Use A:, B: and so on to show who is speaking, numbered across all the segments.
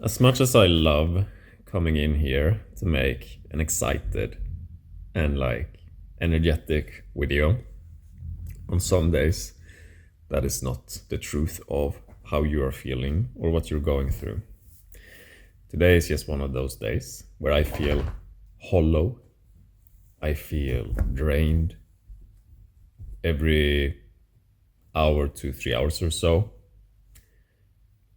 A: As much as I love coming in here to make an excited and energetic video, on some days that is not the truth of how you are feeling or what you're going through. Today is just one of those days where I feel hollow, I feel drained. Every hour to 3 hours or so,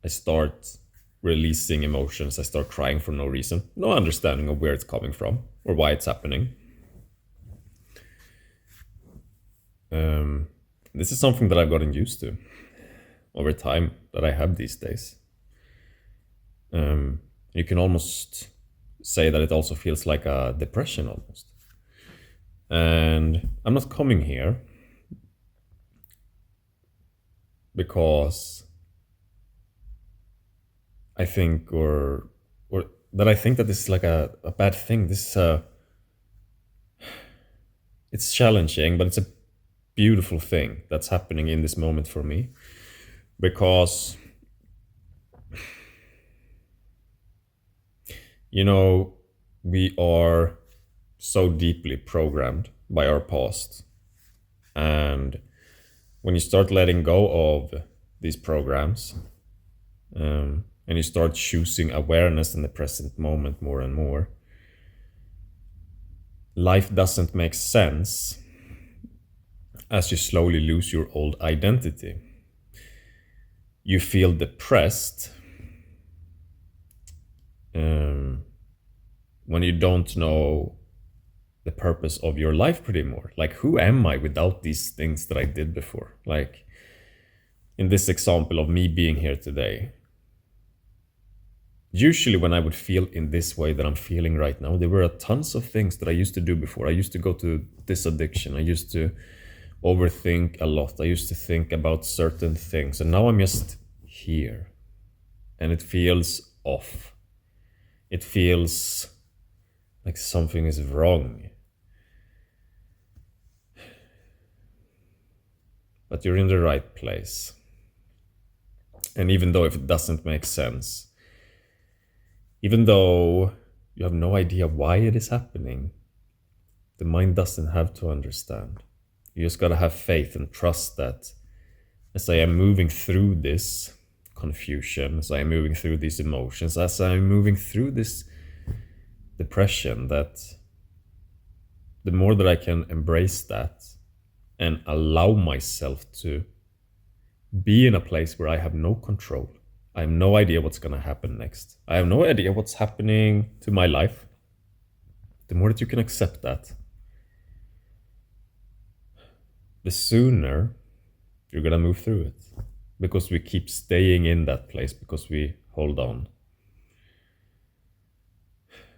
A: I start releasing emotions. I start crying for no reason, no understanding of where it's coming from or why it's happening. This is something that I've gotten used to over time that I have these days. You can almost say that it also feels like a depression almost. And I'm not coming here because I think or that I think that this is like a bad thing. This is it's challenging, but it's a beautiful thing that's happening in this moment for me, because we are so deeply programmed by our past, and when you start letting go of these programs, and you start choosing awareness in the present moment more and more, life doesn't make sense as you slowly lose your old identity. You feel depressed when you don't know the purpose of your life pretty more. Like, who am I without these things that I did before? Like, in this example of me being here today, usually when I would feel in this way that I'm feeling right now, there were tons of things that I used to do before. I used to go to this addiction. I used to overthink a lot. I used to think about certain things. And now I'm just here. And it feels off. It feels like something is wrong. But you're in the right place. And even though if it doesn't make sense, even though you have no idea why it is happening, the mind doesn't have to understand. You just gotta have faith and trust that as I am moving through this confusion, as I am moving through these emotions, as I am moving through this depression, that the more that I can embrace that and allow myself to be in a place where I have no control. I have no idea what's going to happen next. I have no idea what's happening to my life. The more that you can accept that, the sooner you're going to move through it. Because we keep staying in that place, because we hold on.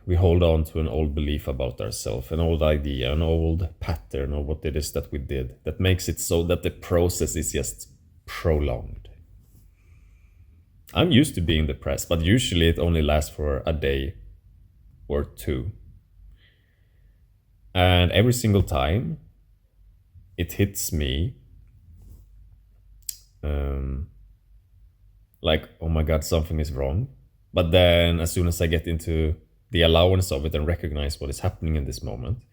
A: We hold on to an old belief about ourselves, an old idea, an old pattern of what it is that we did, that makes it so that the process is just prolonged. I'm used to being depressed, but usually it only lasts for a day or two. And every single time it hits me, like, oh my God, something is wrong. But then as soon as I get into the allowance of it and recognize what is happening in this moment,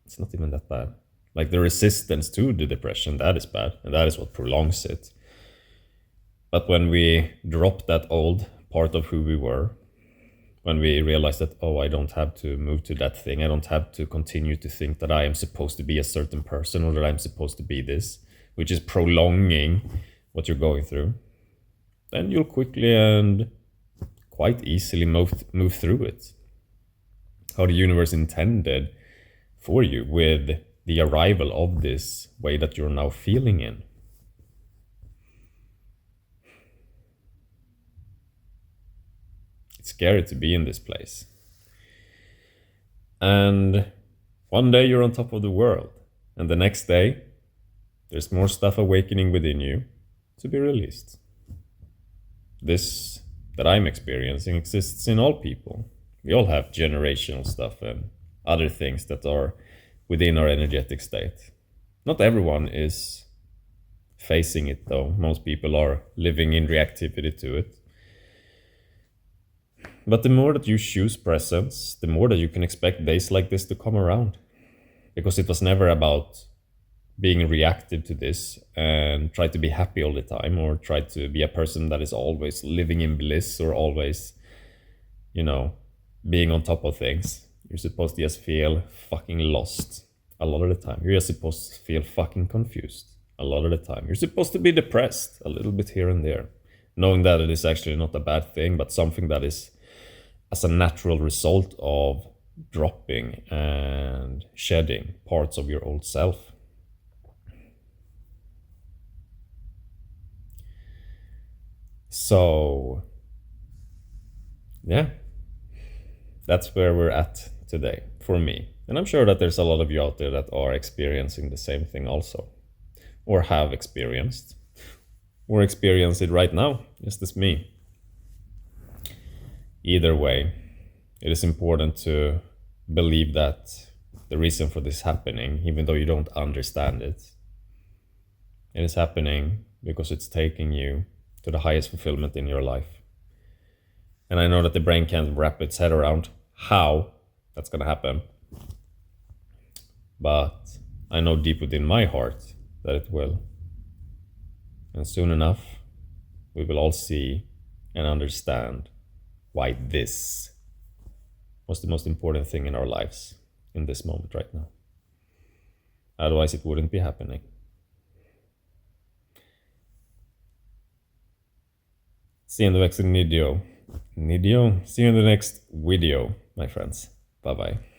A: it's not even that bad. Like, the resistance to the depression, that is bad, and that is what prolongs it. But when we drop that old part of who we were, when we realize that, oh, I don't have to move to that thing, I don't have to continue to think that I am supposed to be a certain person or that I'm supposed to be this, which is prolonging what you're going through, then you'll quickly and quite easily move through it. How the universe intended for you, with the arrival of this way that you're now feeling in. It's scary to be in this place. And one day you're on top of the world, and the next day there's more stuff awakening within you to be released. This that I'm experiencing exists in all people. We all have generational stuff and other things that are within our energetic state. Not everyone is facing it though. Most people are living in reactivity to it. But the more that you choose presence, the more that you can expect days like this to come around. Because it was never about being reactive to this and try to be happy all the time, or try to be a person that is always living in bliss, or always, you know, being on top of things. You're supposed to just feel fucking lost a lot of the time. You're just supposed to feel fucking confused a lot of the time. You're supposed to be depressed a little bit here and there, knowing that it is actually not a bad thing, but something that is as a natural result of dropping and shedding parts of your old self. So, yeah, that's where we're at today for me. And I'm sure that there's a lot of you out there that are experiencing the same thing also, or have experienced, or experience it right now, just as me. Either way, it is important to believe that the reason for this happening, even though you don't understand it, it is happening because it's taking you to the highest fulfillment in your life. And I know that the brain can't wrap its head around how that's going to happen. But I know deep within my heart that it will. And soon enough, we will all see and understand why this was the most important thing in our lives in this moment right now. Otherwise, it wouldn't be happening. See you in the next video. See you in the next video, my friends. Bye bye.